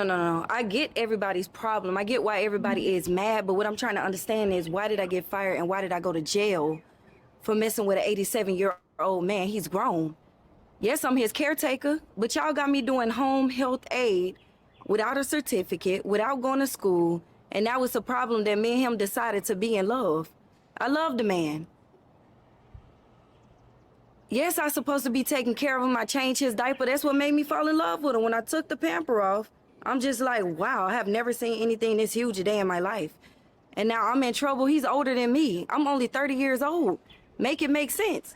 No. I get everybody's problem. I get why everybody is mad, but what I'm trying to understand is why did I get fired and why did I go to jail for messing with an 87-year-old man? He's grown. Yes, I'm his caretaker, but y'all got me doing home health aid without a certificate, without going to school, and now it's a problem that me and him decided to be in love. I love the man. Yes, I'm supposed to be taking care of him. I changed his diaper. That's what made me fall in love with him. When I took the pamper off, I'm just like, wow, I have never seen anything this huge a day in my life. And now I'm in trouble. He's older than me. I'm only 30 years old. Make it make sense.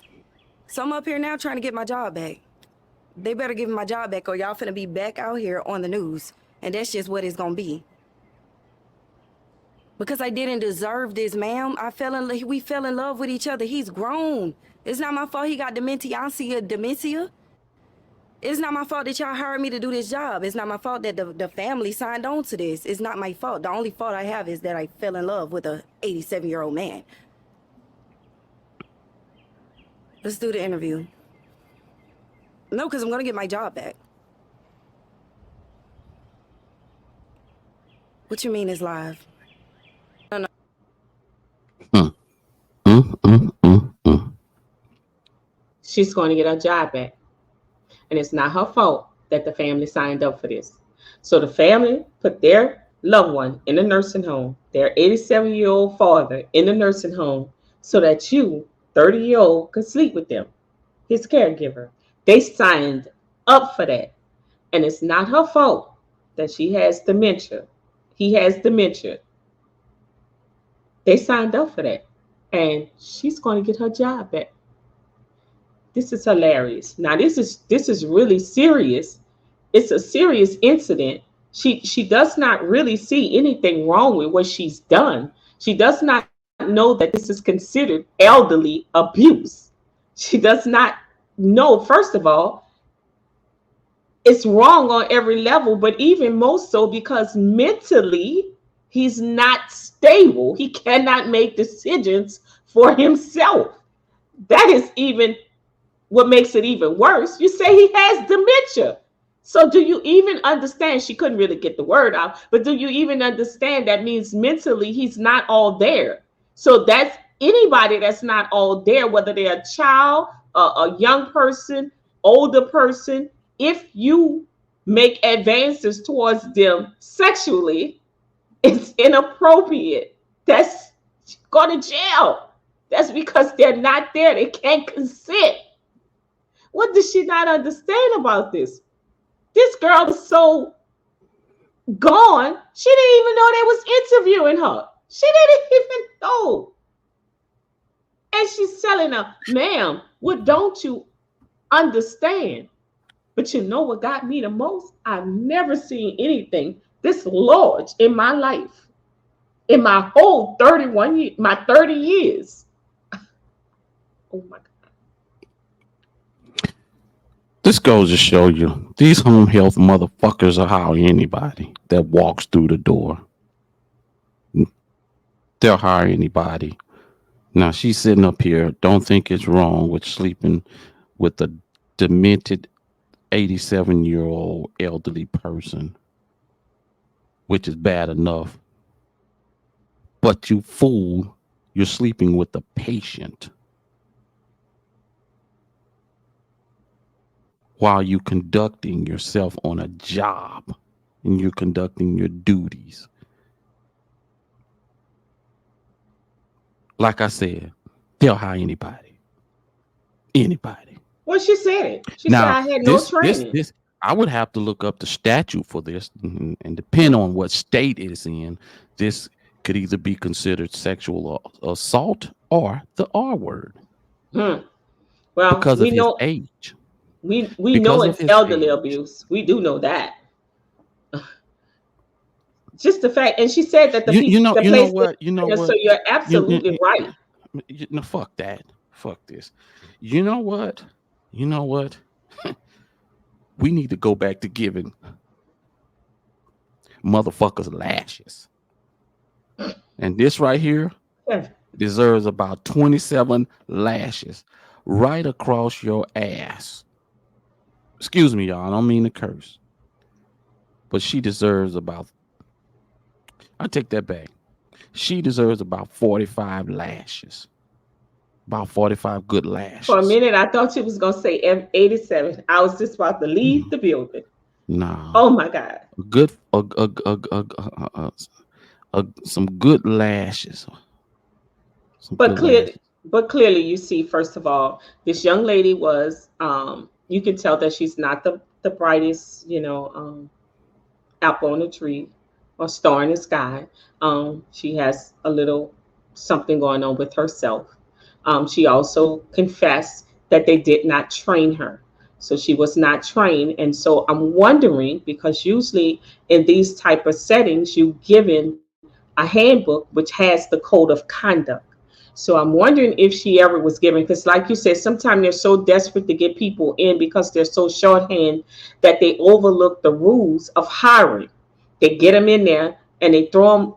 So I'm up here now trying to get my job back. They better give me my job back or y'all finna be back out here on the news. And that's just what it's gonna be. Because I didn't deserve this, ma'am. We fell in love with each other. He's grown. It's not my fault he got dementia. It's not my fault that y'all hired me to do this job. It's not my fault that the family signed on to this. It's not my fault. The only fault I have is that I fell in love with a 87-year-old man. Let's do the interview. No, because I'm gonna get my job back. What you mean it's live? No. She's going to get her job back. And it's not her fault that the family signed up for this. So the family put their loved one in the nursing home, their 87-year-old father in the nursing home, so that you, 30-year-old, could sleep with them, his caregiver. They signed up for that. And it's not her fault that she has dementia. He has dementia. They signed up for that. And she's going to get her job back. This is hilarious. Now this is really serious. It's a serious incident. She does not really see anything wrong with what she's done. She does not know that this is considered elderly abuse. She does not know, first of all, it's wrong on every level, but even more so because mentally he's not stable. He cannot make decisions for himself. That is even what makes it even worse. You say he has dementia. So do you even understand? She couldn't really get the word out, but do you even understand that means mentally he's not all there? So that's anybody that's not all there, whether they're a child, a young person, older person, if you make advances towards them sexually, it's inappropriate. That's go to jail. That's because they're not there. They can't consent. What does she not understand about this? This girl is so gone. She didn't even know they was interviewing her. She didn't even know. And she's telling her, ma'am, what don't you understand? But you know what got me the most? I've never seen anything this large in my life. In my whole 31 years, my 30 years. Oh my God. This goes to show you these home health motherfuckers are hire anybody that walks through the door. They'll hire anybody. Now she's sitting up here, don't think it's wrong with sleeping with a demented 87-year-old elderly person, which is bad enough. But you fool, you're sleeping with a patient while you conducting yourself on a job and you're conducting your duties. Like I said, they'll hire anybody. Anybody. Well, she said it. She Now, said I had no training. this, I would have to look up the statute for this, and depend on what state it's in, this could either be considered sexual assault or the R word. Well, because we of his know age. we Because know of it's his elderly age. abuse. We do know that. Just the fact, and she said that the You people, know the you know place was, what you know so what you're you, absolutely right. no, fuck that, fuck this. You know what? We need to go back to giving motherfuckers lashes. And this right here Yeah. deserves about 27 lashes right across your ass. Excuse me, y'all. I don't mean to curse. but she deserves about, I take that back. She deserves about 45 lashes, about 45 good For a lashes. minute, I thought you was gonna say 87. I was just about to leave Mm, the building. nah, Oh my God. a good, some good lashes, some But good clearly, lashes. you see, first of all, this young lady was. You can tell that she's not the brightest, apple on the tree or star in the sky. She has a little something going on with herself. She also confessed that they did not train her. So she was not trained. And so I'm wondering, because usually in these type of settings, you given a handbook which has the code of conduct. So I'm wondering if she ever was given, because like you said, sometimes they're so desperate to get people in because they're so shorthand that they overlook the rules of hiring. They get them in there and they throw them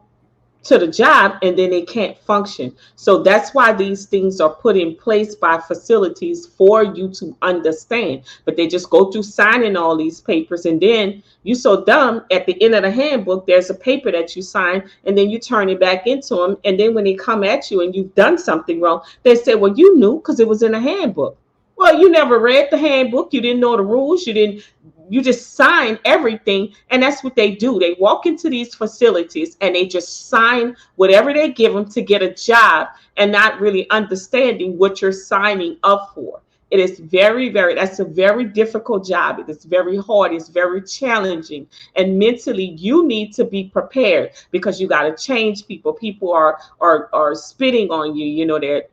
to the job and then they can't function. So that's why these things are put in place by facilities for you to understand. But they just go through signing all these papers, and then you so dumb at the end of the handbook, there's a paper that you sign and then you turn it back into them. And then when they come at you and you've done something wrong, they say, well, you knew because it was in the handbook. Well, you never read the handbook. You didn't know the rules. You just sign everything. And that's what they do. They walk into these facilities and they just sign whatever they give them to get a job and not really understanding what you're signing up for. It is that's a very difficult job. It is very hard. It's very challenging. And mentally, you need to be prepared because you got to change people. People are spitting on you.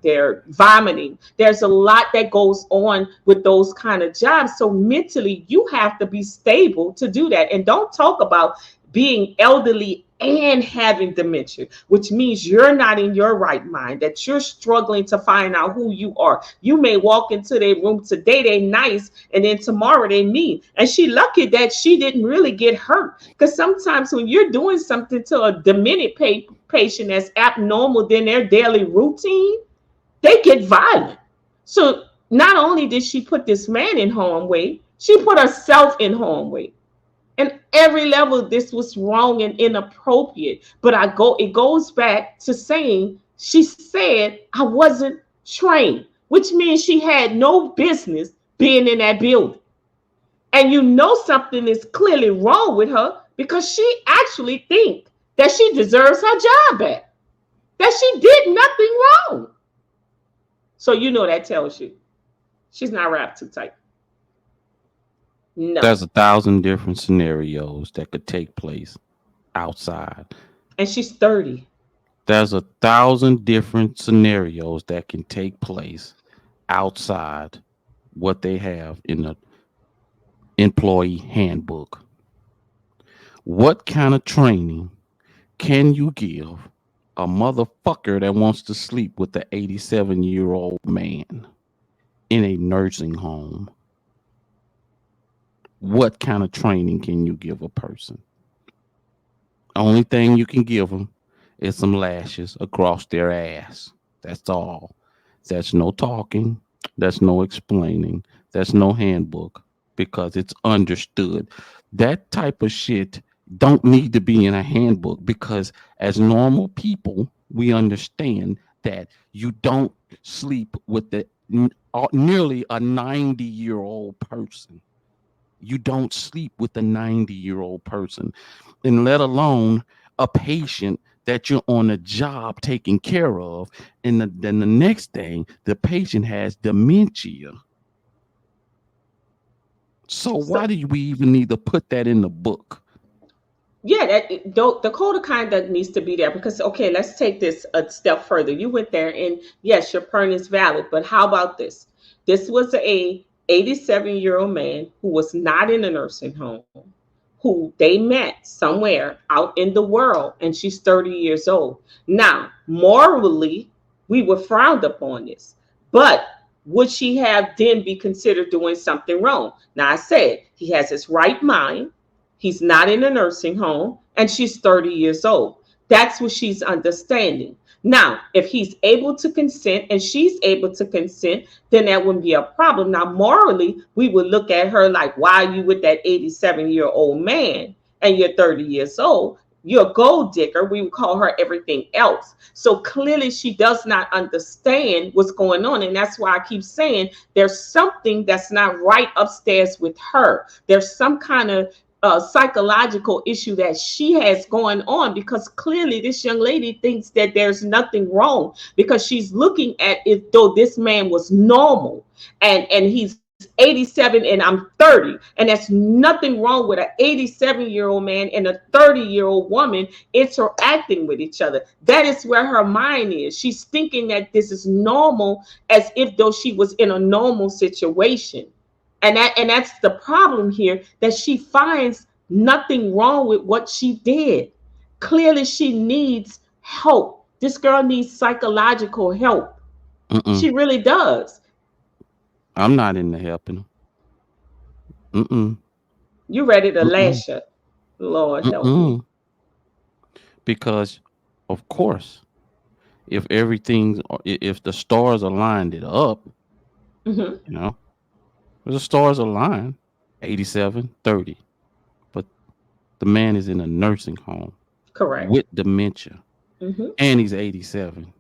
They're vomiting. There's a lot that goes on with those kind of jobs. So mentally, you have to be stable to do that. And don't talk about being elderly and having dementia, which means you're not in your right mind, that you're struggling to find out who you are. You may walk into their room today, they nice, and then tomorrow they mean. And she lucky that she didn't really get hurt. Because sometimes when you're doing something to a demented patient that's abnormal than their daily routine, they get violent. So not only did she put this man in harm's way, she put herself in harm's way. And every level, this was wrong and inappropriate. But it goes back to saying she said I wasn't trained, which means she had no business being in that building. And you know something is clearly wrong with her because she actually thinks that she deserves her job back, that she did nothing wrong. So that tells you she's not wrapped too tight. No. There's 1,000 different scenarios that could take place outside. And she's 30. There's 1,000 different scenarios that can take place outside what they have in the employee handbook. What kind of training can you give a motherfucker that wants to sleep with the 87-year-old man in a nursing home? What kind of training can you give a person? Only thing you can give them is some lashes across their ass. That's all. That's no talking. That's no explaining. That's no handbook because it's understood. That type of shit don't need to be in a handbook because as normal people, we understand that you don't sleep with nearly a 90-year-old person. You don't sleep with a 90-year-old person, and let alone a patient that you're on a job taking care of. And then the next thing, the patient has dementia. So why So do we even need to put that in the book? yeah, the code of conduct needs to be there because okay, let's take this a step further. You went there, and yes, your point is valid, but how about this? This was a 87-year-old man who was not in a nursing home, who they met somewhere out in the world, and she's 30 years old. Now, morally, we were frowned upon this, but would she have then be considered doing something wrong? Now, I said he has his right mind. He's not in a nursing home, and she's 30 years old. That's what she's understanding. Now, if he's able to consent and she's able to consent, then that wouldn't be a problem. Now, morally, we would look at her like, why are you with that 87-year-old man and you're 30 years old? You're a gold digger. We would call her everything else. So clearly she does not understand what's going on. And that's why I keep saying there's something that's not right upstairs with her. There's some kind of psychological issue that she has going on, because clearly this young lady thinks that there's nothing wrong, because she's looking at it though this man was normal, and he's 87 and I'm 30, and there's nothing wrong with an 87-year-old man and a 30-year-old woman interacting with each other. That is where her mind is. She's thinking that this is normal, as if though she was in a normal situation. And that's the problem here, that she finds nothing wrong with what she did. Clearly, she needs help. This girl needs psychological help. She really does. I'm not into helping them. You ready to lash her? Lord help me. Because, of course, if the stars aligned it up, you know, the stars align, 87, 30. But the man is in a nursing home. Correct. With dementia. And he's 87.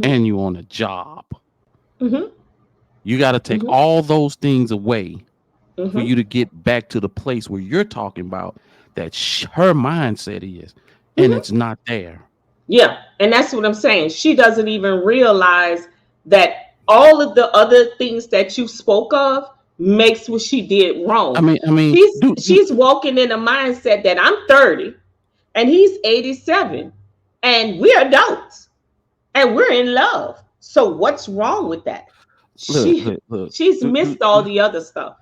And you on a job. You got to take all those things away for you to get back to the place where you're talking about that her mindset is. And it's not there. Yeah. And that's what I'm saying. She doesn't even realize that all of the other things that you spoke of makes what she did wrong. I mean, she's walking in a mindset that I'm 30 and he's 87 and we're adults and we're in love. So what's wrong with that? She's missed all the other stuff.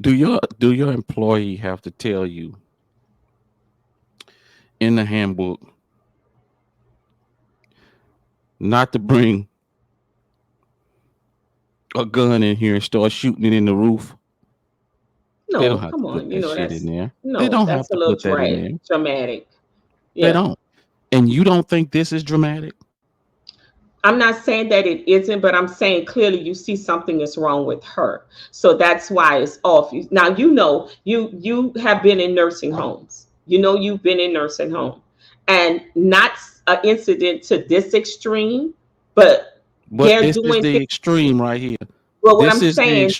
Do your employee have to tell you in the handbook not to bring a gun in here and start shooting it in the roof? No, come on. You know, that's in there. No, they don't that's have a to put that in there. Dramatic. Yeah. They don't. And you don't think this is dramatic? I'm not saying that it isn't, but I'm saying clearly you see something is wrong with her. So that's why it's off. Now, you have been in nursing homes. You've been in nursing home, and not an incident to this extreme, but this is the extreme right here. Well, what I'm saying,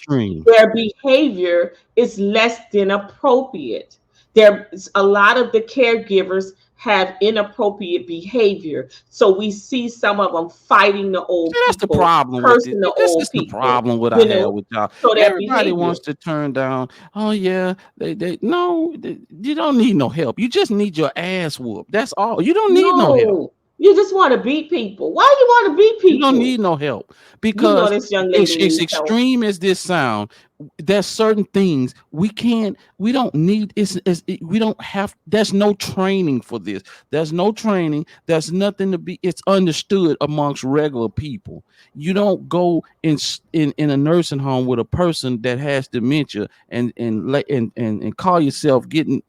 their behavior is less than appropriate. There's a lot of the caregivers have inappropriate behavior. So we see some of them fighting the old people. That's the problem with it. This is the problem with I have with y'all. So everybody wants to turn down. Oh yeah, no, you don't need no help. You just need your ass whooped. That's all. You don't need no help. You just want to beat people. Why do you want to beat people? You don't need no help, because this young lady it's extreme as this sound. There's certain things we don't need. We don't have. There's no training for this. There's no training. There's nothing to be. It's understood amongst regular people. You don't go in a nursing home with a person that has dementia and call yourself getting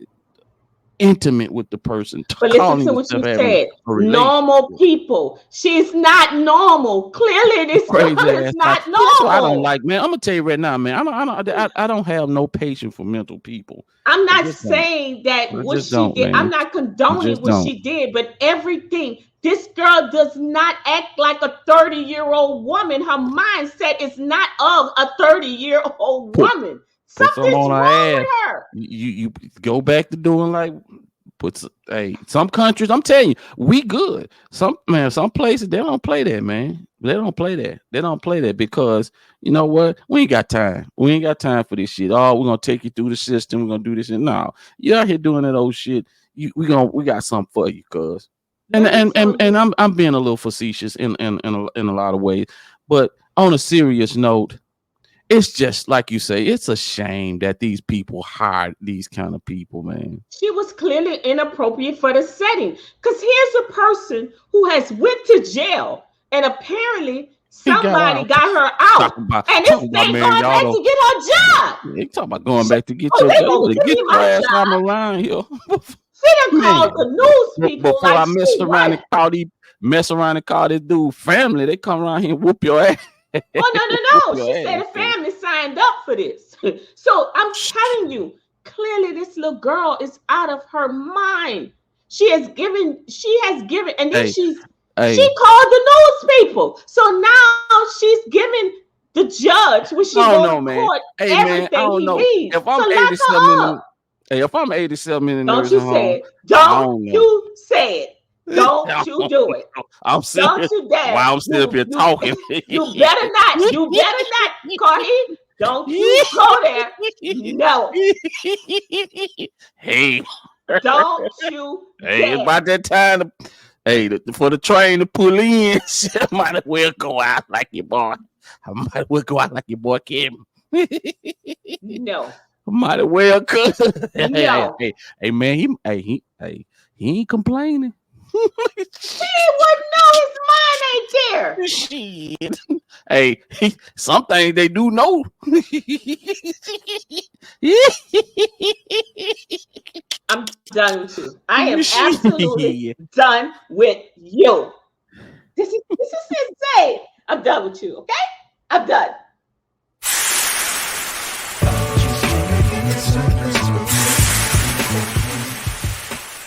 intimate with the person. But listen to what you said. Normal people. She's not normal. Clearly, this girl is not normal. So I don't like, man. I'm gonna tell you right now, man. I don't have no patience for mental people. I'm not saying that what she did. I'm not condoning what she did, but everything. This girl does not act like a 30-year-old woman. Her mindset is not of a 30-year-old woman. Something's wrong with her. You go back to doing some countries, I'm telling you, we good. Some places they don't play that, man. They don't play that because you know what? We ain't got time. We ain't got time for this shit. Oh, we're gonna take you through the system. We're gonna do this and no, you out here doing that old shit. We got something for you, cuz. And I'm being a little facetious in a lot of ways, but on a serious note. It's just like you say, it's a shame that these people hired these kind of people, man. She was clearly inappropriate for the setting. Because here's a person who has went to jail and apparently somebody got her out. And this thing going back to get her job. You talking about going back to get your job. Get your ass out of line here. She done Man, called the news people before like I she right. mess around and call this dude family, they come around here and whoop your ass. Whoop Oh, no. your She said ass, the too. family signed up for this. So I'm telling you, clearly this little girl is out of her mind. She has given, and then Hey, she hey, called the news people. So now she's giving the judge when she I don't go to know, man. court Hey, man, I everything don't he know. reads. If So I'm lock 87 in her up. the Hey, if I'm 87 in the Don't you nursing say home, it. I Don't don't know. you say it. Don't you do it. I'm sitting Don't here you dare. while I'm sitting up here You talking. you better not. You better not, Carhi. Don't you go there. No. Hey, Don't you hey, it's dare. about that time to, for the train to pull in. I might as well go out like your boy. I might as well go out like your boy Kevin. No. Might as well, cuz. No. Hey, man, he ain't complaining. He wouldn't know his mind ain't there. Shit. Hey, some things they do know. I'm done with you. I am absolutely Shit. done with you. This is insane. I'm done with you, okay? I'm done.